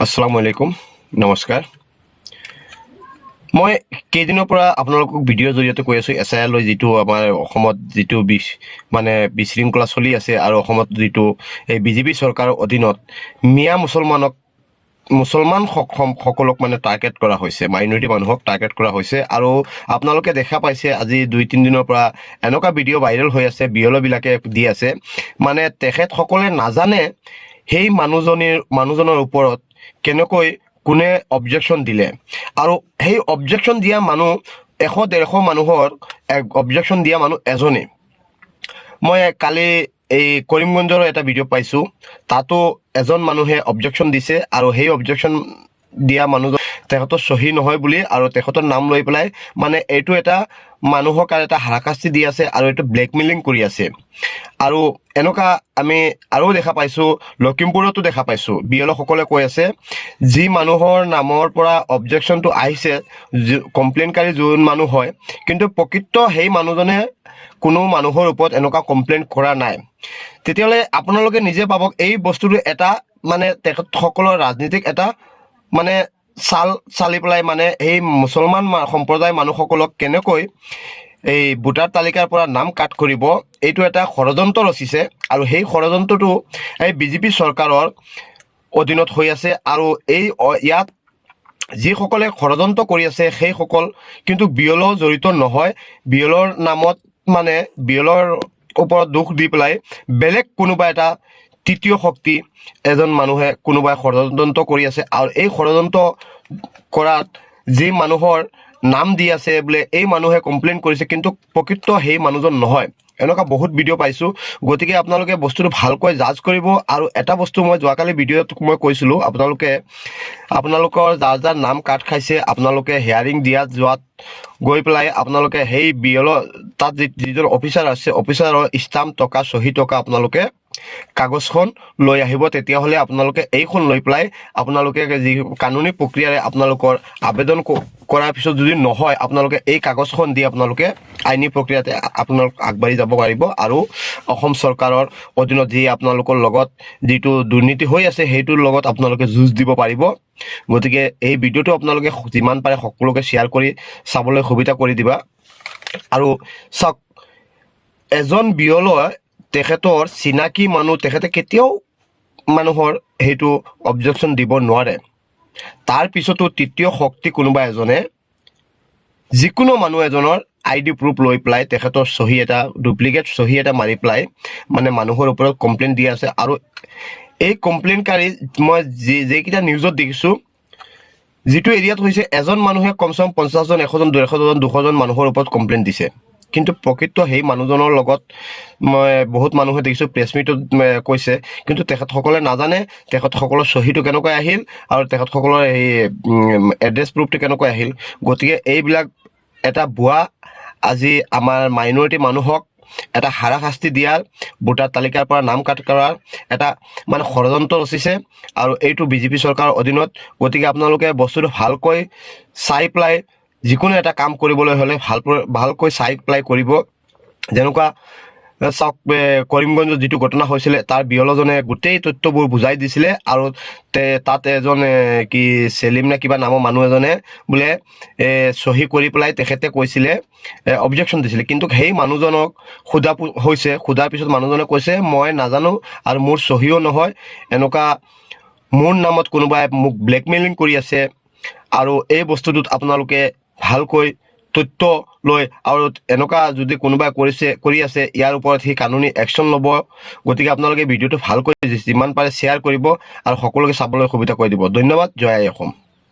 আসসালামু আলাইকুম নমস্কাৰ মই কেইদিনৰ পৰা আপোনালোকক ভিডিঅ'ৰ জৰিয়তে কৈ আছোঁ SIR লৈ যিটো আমাৰ অসমত যিটো মানে বিশৃংখলা চলি আছে আৰু অসমত যিটো এই বিজেপি চৰকাৰৰ অধীনত মিয়া মুছলমান সকলক মানে টাৰ্গেট কৰা হৈছে, মাইনৰিটি মানুহক টাৰ্গেট কৰা হৈছে। আৰু আপোনালোকে দেখা পাইছে আজি 2-3 দিনৰ পৰা এনেকুৱা ভিডিঅ' ভাইৰেল হৈ আছে, বিয়লবিলাকে দি আছে, মানে তেখেতসকলে নাজানে সেই মানুহজনৰ ওপৰত কেনেকৈ কোনে অবজেকশ্যন দিলে, আৰু সেই অবজেকশ্যন দিয়া মানুহ 100-150 মানুহৰ অবজেকশ্যন দিয়া মানুহ এজনেই। মই কালি এই কৰিমগঞ্জৰ এটা ভিডিঅ' পাইছোঁ, তাতো এজন মানুহে অবজেকশ্যন দিছে আৰু সেই অবজেকশ্যন দিয়া মানুহজন তেখেতৰ চহী নহয় বুলি আৰু তেখেতৰ নাম লৈ পেলাই মানে এইটো এটা মানুহক আৰু এটা হাৰাশাস্তি দি আছে আৰু এইটো ব্লেকমেইলিং কৰি আছে। আৰু এনেকুৱা আমি আৰু দেখা পাইছোঁ, লখিমপুৰতো দেখা পাইছোঁ, বিয়লসকলে কৈ আছে যি মানুহৰ নামৰ পৰা অবজেকশ্যনটো আহিছে, কমপ্লেইনকাৰী যোন মানুহ হয়, কিন্তু প্ৰকৃত সেই মানুহজনে কোনো মানুহৰ ওপৰত এনেকুৱা কমপ্লেইন কৰা নাই। তেতিয়াহ'লে আপোনালোকে নিজে পাবক এই বস্তুটো এটা মানে তেখেতসকলৰ ৰাজনীতিক এটা মানে চালি পেলাই মানে এই মুছলমান সম্প্ৰদায়ৰ মানুহসকলক কেনেকৈ এই ভোটাৰ তালিকাৰ পৰা নাম কাট কৰিব, এইটো এটা ষড়যন্ত্ৰ ৰচিছে। আৰু সেই ষড়যন্ত্ৰটো এই বিজেপি চৰকাৰৰ অধীনত হৈ আছে। আৰু ইয়াত যিসকলে ষড়যন্ত্ৰ কৰি আছে সেইসকল কিন্তু বিয়লো জড়িত নহয়। বিয়লৰ নামত মানে বিয়লৰ ওপৰত দুখ দি পেলাই বেলেগ কোনোবা এটা তৃতীয় শক্তি এজন মানুহে কোনোবাই ষড়যন্ত্ৰ কৰি আছে। আৰু এই ষড়যন্ত্ৰ কৰাত যি মানুহৰ নাম দি আছে বোলে এই মানুহে কমপ্লেইন কৰিছে, কিন্তু প্ৰকৃত সেই মানুহজন নহয়। এনেকুৱা বহুত ভিডিঅ' পাইছোঁ। গতিকে আপোনালোকে বস্তুটো ভালকৈ জাজ কৰিব। আৰু এটা বস্তু মই যোৱাকালি ভিডিঅ'ত মই কৈছিলোঁ, আপোনালোকৰ যাৰ নাম কাট খাইছে, আপোনালোকে হিয়াৰিং দিয়াত যোৱাত গৈ পেলাই আপোনালোকে সেই বিয়লৰ তাত যিজন অফিচাৰ আছে, অফিচাৰৰ ষ্টাম্প টকা চহী টকা আপোনালোকে কাগজখন লৈ আহিব। তেতিয়াহ'লে আপোনালোকে এইখন লৈ পেলাই আপোনালোকে যি কানুনী প্ৰক্ৰিয়াৰে আপোনালোকৰ আবেদন কৰাৰ পিছত যদি নহয়, আপোনালোকে এই কাগজখন দি আপোনালোকে আইনী প্ৰক্ৰিয়াতে আপোনালোক আগবাঢ়ি যাব পাৰিব। আৰু অসম চৰকাৰৰ অধীনত যি আপোনালোকৰ লগত যিটো দুৰ্নীতি হৈ আছে সেইটোৰ লগত আপোনালোকে যুঁজ দিব পাৰিব। গতিকে এই ভিডিঅ'টো আপোনালোকে যিমান পাৰে সকলোকে শ্বেয়াৰ কৰি চাবলৈ সুবিধা কৰি দিবা। আৰু চাওক, এজন বিয়লয় তেখেতৰ চিনাকি মানুহ, তেখেতে কেতিয়াও মানুহৰ সেইটো অবজেকশ্যন দিব নোৱাৰে। তাৰ পিছতো তৃতীয় শক্তি কোনোবা এজনে যিকোনো মানুহ এজনৰ ID প্ৰুফ লৈ পেলাই তেখেতৰ চহী এটা ডুপ্লিকেট চহী এটা মাৰি পেলাই মানে মানুহৰ ওপৰত কমপ্লেইন দি আছে। আৰু এই কমপ্লেইনকাৰী মই যিকেইটা নিউজত দেখিছোঁ, যিটো এৰিয়াত হৈছে এজন মানুহে কমচে কম 50জন 100জন 150জন 200জন মানুহৰ ওপৰত কমপ্লেইন দিছে, কিন্তু প্ৰকৃত সেই মানুহজনৰ লগত মই বহুত মানুহে দেখিছোঁ প্ৰেছ মিটত কৈছে, কিন্তু তেখেতসকলে নাজানে তেখেতসকলৰ চহীটো কেনেকৈ আহিল আৰু তেখেতসকলৰ এই এড্ৰেছ প্ৰুফটো কেনেকৈ আহিল। গতিকে এইবিলাক এটা ভুৱা, আজি আমাৰ মাইনৰিটি মানুহক এটা হাৰাশাস্তি দিয়াৰ, ভোটাৰ তালিকাৰ পৰা নাম কাট কৰাৰ এটা মানে ষড়যন্ত্ৰ ৰচিছে। আৰু এইটো বিজেপি চৰকাৰৰ অধীনত। গতিকে আপোনালোকে বস্তুটো ভালকৈ চাই পেলাই যিকোনো এটা কাম কৰিবলৈ হ'লে ভালকৈ চাই পেলাই কৰিব। যেনেকুৱা চাওক, কৰিমগঞ্জত যিটো ঘটনা হৈছিলে তাৰ বিয়লজনে গোটেই তথ্যবোৰ বুজাই দিছিলে। আৰু তাত এজন কি চেলিম নে কিবা নামৰ মানুহ এজনে বোলে চহী কৰি পেলাই তেখেতে কৈছিলে অবজেকশ্যন দিছিলে, কিন্তু সেই মানুহজনক সোধাৰ পিছত মানুহজনে কৈছে মই নাজানো আৰু মোৰ চহীও নহয়, এনেকুৱা মোৰ নামত কোনোবাই মোক ব্লেকমেইলিং কৰি আছে। আৰু এই বস্তুটোত আপোনালোকে ভালকৈ তথ্য লৈ, আৰু এনেকুৱা যদি কোনোবাই কৰি আছে ইয়াৰ ওপৰত সি কানুনী একশ্যন ল'ব। গতিকে আপোনালোকে ভিডিঅ'টো ভালকৈ যিমান পাৰে শ্বেয়াৰ কৰিব আৰু সকলোকে চাবলৈ সুবিধা কৰি দিব। ধন্যবাদ। জয় আই অসম।